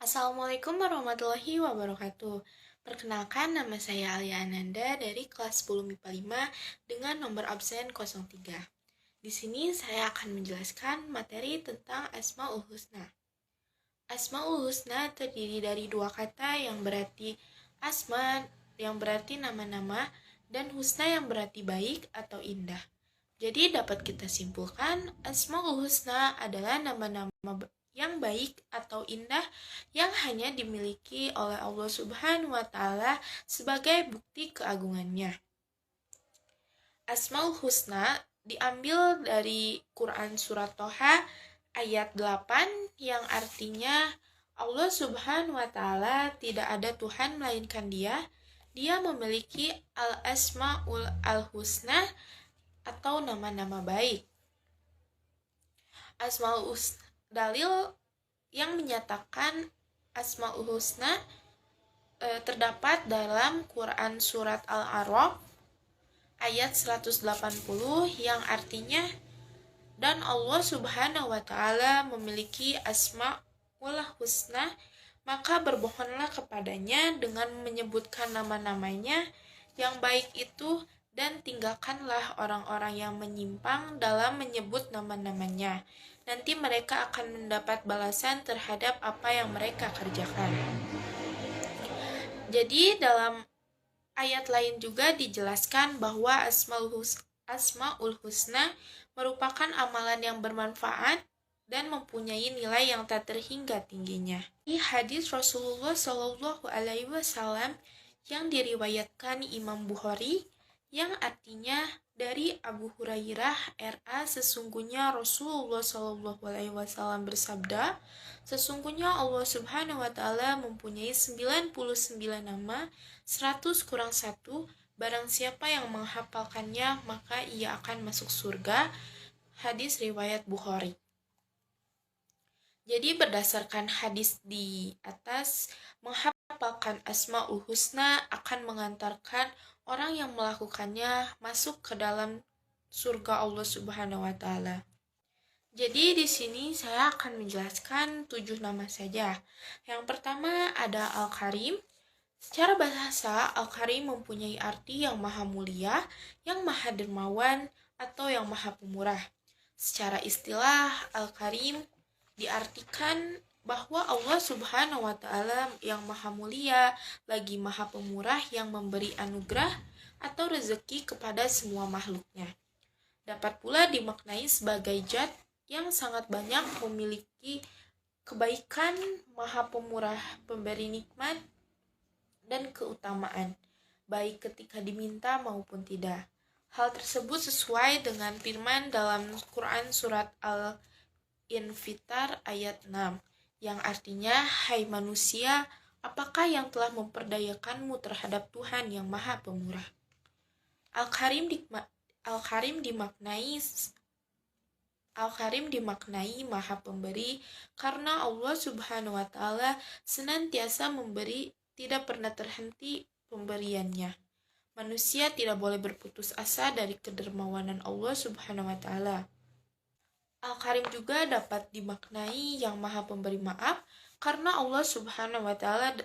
Assalamualaikum warahmatullahi wabarakatuh. Perkenalkan, nama saya Alia Ananda dari kelas 10 MIPA 5 dengan nomor absen 03. Di sini saya akan menjelaskan materi tentang Asmaul Husna. Asmaul Husna terdiri dari dua kata yang berarti asma yang berarti nama-nama dan husna yang berarti baik atau indah. Jadi dapat kita simpulkan Asmaul Husna adalah nama-nama yang baik atau indah yang hanya dimiliki oleh Allah Subhanahu wa taala sebagai bukti keagungannya. Asmaul Husna diambil dari Quran surat Toha ayat 8 yang artinya Allah Subhanahu wa taala tidak ada Tuhan melainkan Dia. Dia memiliki al-asmaul al-husna atau nama-nama baik. Asmaul Husna, dalil yang menyatakan Asmaul Husna terdapat dalam Quran surat Al-A'raf ayat 180 yang artinya dan Allah Subhanahu wa taala memiliki asmaul husna, maka berbohonlah kepadanya dengan menyebutkan nama-namanya yang baik itu dan tinggalkanlah orang-orang yang menyimpang dalam menyebut nama-namanya. Nanti mereka akan mendapat balasan terhadap apa yang mereka kerjakan. Jadi dalam ayat lain juga dijelaskan bahwa Asmaul Husna merupakan amalan yang bermanfaat dan mempunyai nilai yang tak terhingga tingginya. Di hadis Rasulullah Shallallahu Alaihi Wasallam yang diriwayatkan Imam Bukhari, yang artinya dari Abu Hurairah RA, sesungguhnya Rasulullah Shallallahu Alaihi Wasallam bersabda, sesungguhnya Allah Subhanahu Wa Taala mempunyai 99 nama, 100 kurang 1, barang siapa yang menghafalkannya maka ia akan masuk surga. Hadis riwayat Bukhari. Jadi berdasarkan hadis di atas, menghafalkan Asmaul Husna akan mengantarkan orang yang melakukannya masuk ke dalam surga Allah Subhanahu wa taala. Jadi di sini saya akan menjelaskan 7 nama saja. Yang pertama ada Al-Karim. Secara bahasa, Al-Karim mempunyai arti yang maha mulia, yang maha dermawan, atau yang maha pemurah. Secara istilah, Al-Karim diartikan bahwa Allah Subhanahu wa taala yang maha mulia, lagi maha pemurah yang memberi anugerah atau rezeki kepada semua makhluknya. Dapat pula dimaknai sebagai zat yang sangat banyak memiliki kebaikan, maha pemurah, pemberi nikmat, dan keutamaan, baik ketika diminta maupun tidak. Hal tersebut sesuai dengan firman dalam Quran surat Al-Infitar ayat 6, yang artinya, hai manusia, apakah yang telah memperdayakanmu terhadap Tuhan yang maha pemurah? Al-Karim dimaknai maha pemberi karena Allah Subhanahu wa taala senantiasa memberi, tidak pernah terhenti pemberiannya. Manusia tidak boleh berputus asa dari kedermawanan Allah Subhanahu wa taala. Al-Karim juga dapat dimaknai yang maha pemberi maaf karena Allah Subhanahu wa taala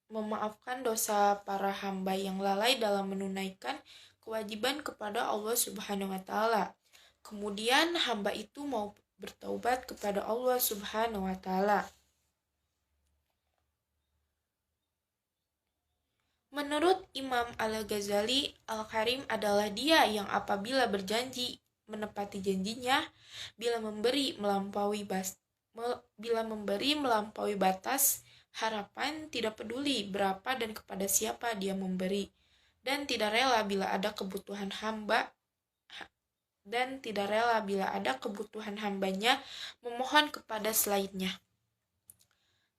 memaafkan dosa para hamba yang lalai dalam menunaikan kewajiban kepada Allah Subhanahu wa taala. Kemudian hamba itu mau bertaubat kepada Allah Subhanahu wa taala. Menurut Imam Al-Ghazali, Al-Karim adalah dia yang apabila berjanji menepati janjinya, bila memberi melampaui batas harapan, tidak peduli berapa dan kepada siapa dia memberi, dan tidak rela bila ada kebutuhan hambanya memohon kepada selainnya,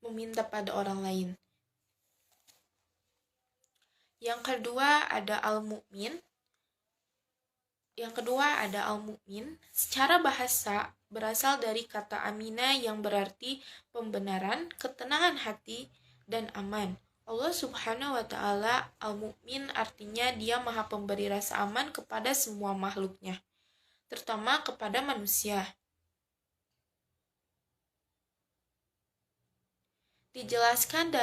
meminta pada orang lain. Yang kedua ada Al-Mu'min. Secara bahasa berasal dari kata amina yang berarti pembenaran, ketenangan hati, dan aman. Allah Subhanahu wa taala Al-Mu'min artinya dia maha pemberi rasa aman kepada semua makhluknya, terutama kepada manusia. Dijelaskan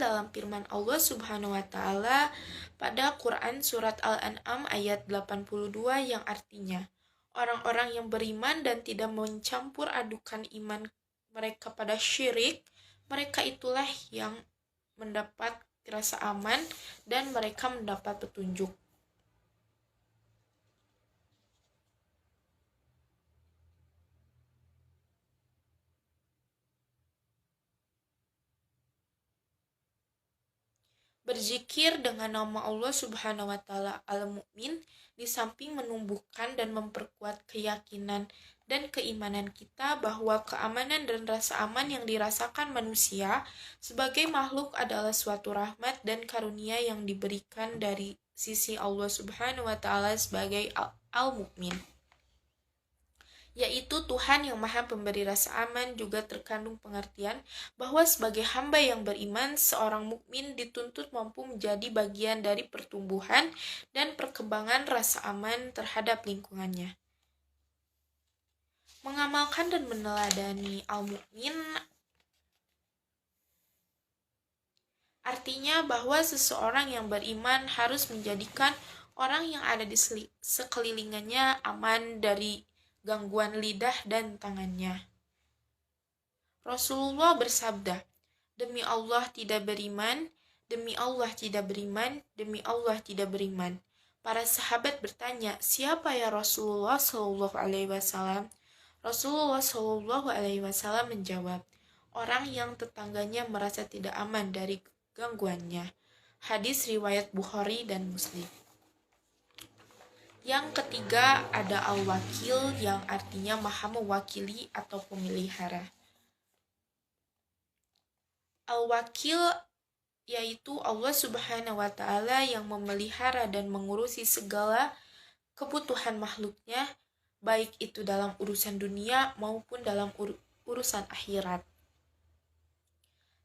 dalam firman Allah Subhanahu wa taala pada Quran surat Al-An'am ayat 82 yang artinya, orang-orang yang beriman dan tidak mencampur adukan iman mereka pada syirik, mereka itulah yang mendapat rasa aman dan mereka mendapat petunjuk. Berzikir dengan nama Allah Subhanahu wa taala Al-Mu'min di samping menumbuhkan dan memperkuat keyakinan dan keimanan kita bahwa keamanan dan rasa aman yang dirasakan manusia sebagai makhluk adalah suatu rahmat dan karunia yang diberikan dari sisi Allah Subhanahu wa taala sebagai Al-Mu'min, yaitu Tuhan yang Maha Pemberi rasa aman. Juga terkandung pengertian bahwa sebagai hamba yang beriman, seorang mukmin dituntut mampu menjadi bagian dari pertumbuhan dan perkembangan rasa aman terhadap lingkungannya. Mengamalkan dan meneladani al-mukmin artinya bahwa seseorang yang beriman harus menjadikan orang yang ada di sekelilingannya aman dari gangguan lidah dan tangannya. Rasulullah bersabda, "Demi Allah tidak beriman, demi Allah tidak beriman, demi Allah tidak beriman." Para sahabat bertanya, "Siapa ya Rasulullah Shallallahu alaihi wasallam?" Rasulullah Shallallahu alaihi wasallam menjawab, "Orang yang tetangganya merasa tidak aman dari gangguannya." Hadis riwayat Bukhari dan Muslim. Yang ketiga ada al-wakil yang artinya maha mewakili atau pemelihara. Al-wakil yaitu Allah Subhanahu wa taala yang memelihara dan mengurusi segala kebutuhan makhluknya, baik itu dalam urusan dunia maupun dalam urusan akhirat.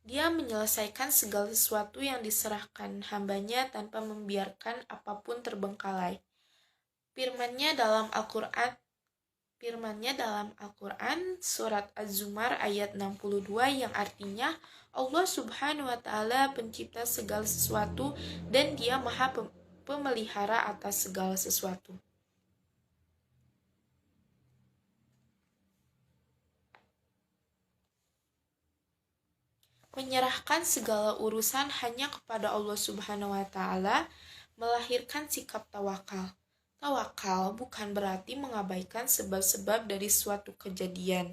Dia menyelesaikan segala sesuatu yang diserahkan hambanya tanpa membiarkan apapun terbengkalai. Firman-Nya dalam Al-Quran surat Az-Zumar ayat 62 yang artinya, Allah Subhanahu wa taala pencipta segala sesuatu dan Dia Maha pemelihara atas segala sesuatu. Menyerahkan segala urusan hanya kepada Allah Subhanahu wa taala melahirkan sikap tawakal. Tawakal bukan berarti mengabaikan sebab-sebab dari suatu kejadian,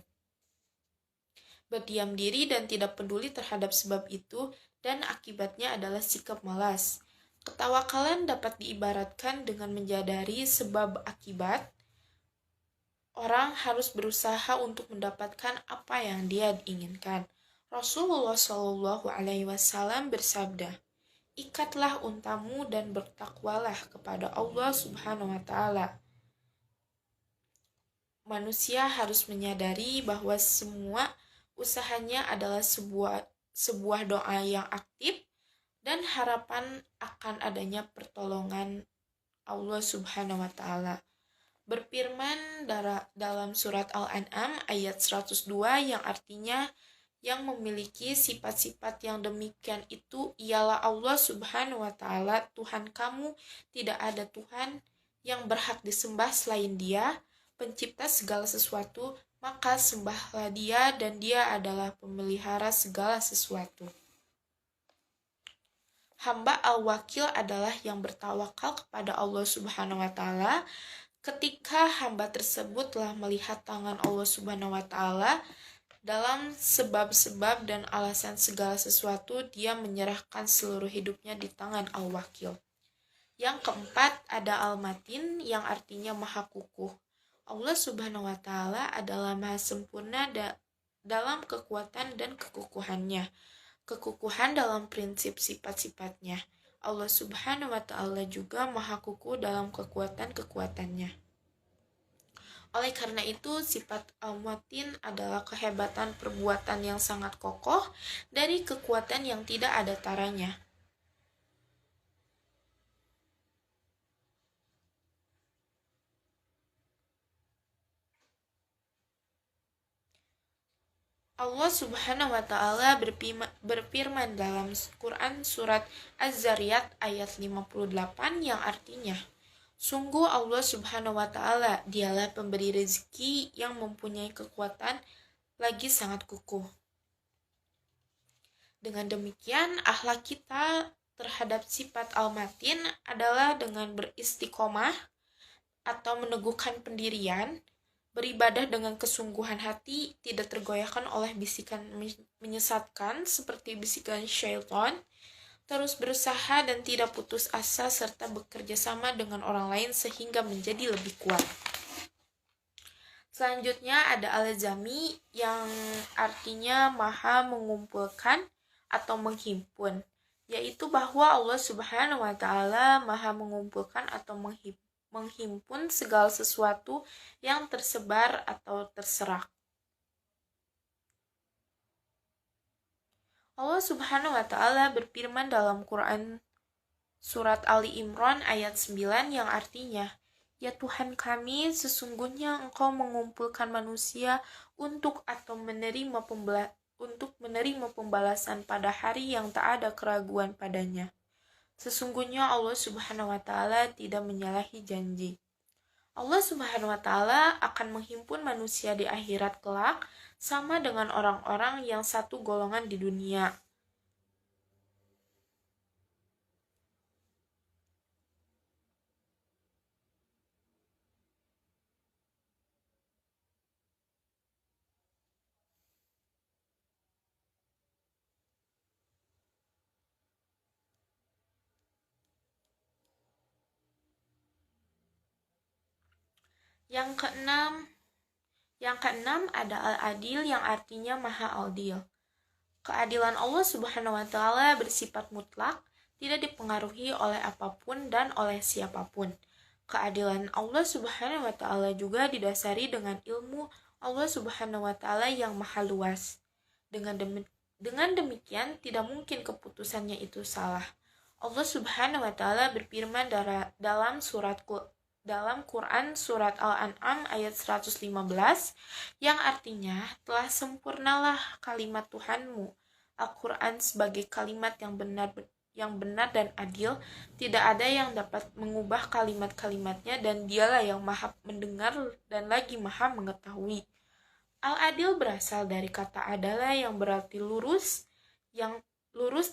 berdiam diri dan tidak peduli terhadap sebab itu, dan akibatnya adalah sikap malas. Ketawakalan dapat diibaratkan dengan menyadari sebab akibat. Orang harus berusaha untuk mendapatkan apa yang dia inginkan. Rasulullah Shallallahu alaihi wasallam bersabda, "Ikatlah untamu dan bertakwalah kepada Allah Subhanahu wa taala." Manusia harus menyadari bahwa semua usahanya adalah sebuah doa yang aktif dan harapan akan adanya pertolongan Allah Subhanahu wa taala. Berfirman dalam surat Al-An'am ayat 102 yang artinya, yang memiliki sifat-sifat yang demikian itu ialah Allah Subhanahu wa taala, Tuhan kamu, tidak ada Tuhan yang berhak disembah selain Dia, pencipta segala sesuatu, maka sembahlah Dia dan Dia adalah pemelihara segala sesuatu. Hamba al-wakil adalah yang bertawakal kepada Allah Subhanahu wa taala. Ketika hamba tersebut telah melihat tangan Allah Subhanahu wa taala dalam sebab-sebab dan alasan segala sesuatu, dia menyerahkan seluruh hidupnya di tangan al-wakil. Yang keempat ada al-matin yang artinya maha kukuh. Allah Subhanahu wa taala adalah maha sempurna dalam kekuatan dan kekukuhannya. Kekukuhan dalam prinsip sifat-sifatnya. Allah Subhanahu wa taala juga maha kukuh dalam kekuatan-kekuatannya. Oleh karena itu, sifat al-matin adalah kehebatan perbuatan yang sangat kokoh dari kekuatan yang tidak ada taranya. Allah Subhanahu wa taala berfirman dalam Quran surat Az-Zariyat ayat 58 yang artinya, sungguh Allah Subhanahu wa taala dialah pemberi rezeki yang mempunyai kekuatan lagi sangat kukuh. Dengan demikian, akhlak kita terhadap sifat al-matin adalah dengan beristiqomah atau meneguhkan pendirian, beribadah dengan kesungguhan hati, tidak tergoyahkan oleh bisikan menyesatkan seperti bisikan syaitan, terus berusaha dan tidak putus asa serta bekerja sama dengan orang lain sehingga menjadi lebih kuat. Selanjutnya ada al-jami yang artinya maha mengumpulkan atau menghimpun, yaitu bahwa Allah Subhanahu wa taala maha mengumpulkan atau menghimpun segala sesuatu yang tersebar atau terserak. Allah Subhanahu wa taala berfirman dalam Quran surat Ali Imran ayat 9 yang artinya, ya Tuhan kami, sesungguhnya Engkau mengumpulkan manusia untuk menerima pembalasan pada hari yang tak ada keraguan padanya. Sesungguhnya Allah Subhanahu wa taala tidak menyalahi janji. Allah Subhanahu wa taala akan menghimpun manusia di akhirat kelak sama dengan orang-orang yang satu golongan di dunia. Yang keenam ada al-adil yang artinya maha adil. Keadilan Allah Subhanahu wa taala bersifat mutlak, tidak dipengaruhi oleh apapun dan oleh siapapun. Keadilan Allah Subhanahu wa taala juga didasari dengan ilmu Allah Subhanahu wa taala yang maha luas. Dengan demikian tidak mungkin keputusannya itu salah. Allah Subhanahu wa taala berfirman dalam Quran surat Al-An'am ayat 115 yang artinya, telah sempurnalah kalimat Tuhanmu. Al-Quran sebagai kalimat yang benar dan adil, tidak ada yang dapat mengubah kalimat-kalimatnya dan dialah yang maha mendengar dan lagi maha mengetahui. Al-adil berasal dari kata adalah yang berarti lurus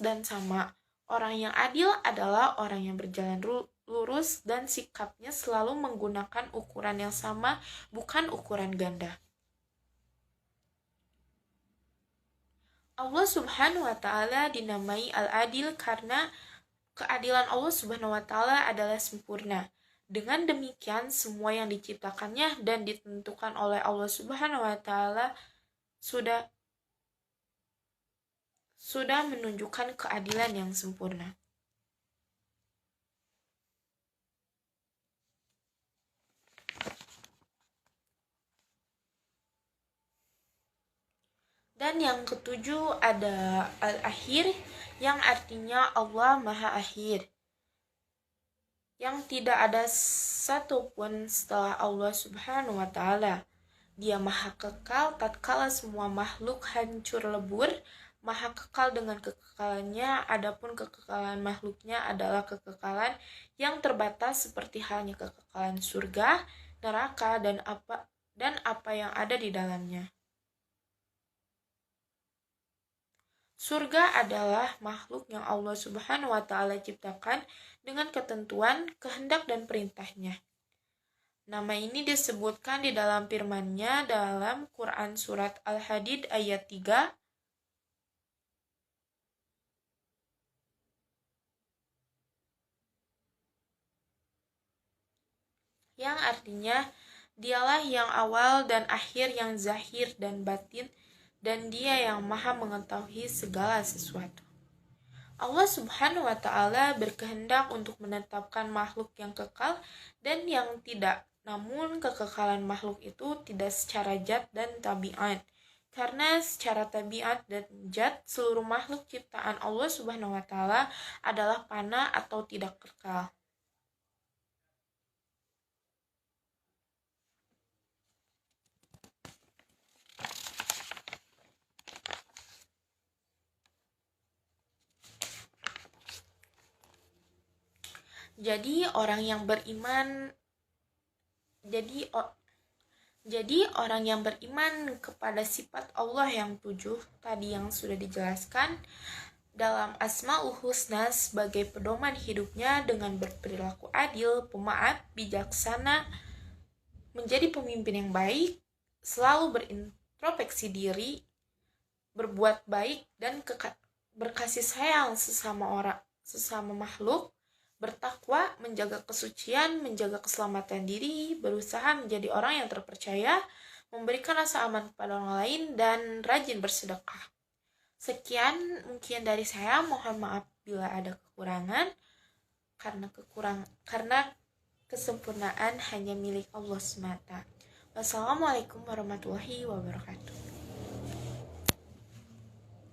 dan sama. Orang yang adil adalah orang yang berjalan lurus dan sikapnya selalu menggunakan ukuran yang sama, bukan ukuran ganda. Allah Subhanahu wa taala dinamai Al-Adil karena keadilan Allah Subhanahu wa taala adalah sempurna. Dengan demikian, semua yang diciptakannya dan ditentukan oleh Allah Subhanahu wa taala sudah menunjukkan keadilan yang sempurna. Dan yang ketujuh ada al-akhir yang artinya Allah Maha Akhir, yang tidak ada satupun setelah Allah Subhanahu wa taala. Dia Maha Kekal tatkala semua makhluk hancur lebur, Maha Kekal dengan kekekalannya, adapun kekekalan makhluknya adalah kekekalan yang terbatas seperti halnya kekekalan surga, neraka dan apa yang ada di dalamnya. Surga adalah makhluk yang Allah Subhanahu wa taala ciptakan dengan ketentuan, kehendak dan perintahnya. Nama ini disebutkan di dalam firman-Nya dalam Quran surat Al-Hadid ayat 3 yang artinya, dialah yang awal dan akhir, yang zahir dan batin, dan dia yang maha mengetahui segala sesuatu. Allah Subhanahu wa taala berkehendak untuk menetapkan makhluk yang kekal dan yang tidak, namun kekekalan makhluk itu tidak secara zat dan tabiat. Karena secara tabiat dan zat seluruh makhluk ciptaan Allah Subhanahu wa taala adalah fana atau tidak kekal. Jadi orang yang beriman jadi o- jadi orang yang beriman kepada sifat Allah yang 7 tadi yang sudah dijelaskan dalam Asmaul Husna sebagai pedoman hidupnya dengan berperilaku adil, pemaaf, bijaksana, menjadi pemimpin yang baik, selalu berintrospeksi diri, berbuat baik dan berkasih sayang sesama makhluk, bertakwa, menjaga kesucian, menjaga keselamatan diri, berusaha menjadi orang yang terpercaya, memberikan rasa aman kepada orang lain, dan rajin bersedekah. Sekian mungkin dari saya, mohon maaf bila ada kekurangan, karena kesempurnaan hanya milik Allah semata. Wassalamualaikum warahmatullahi wabarakatuh.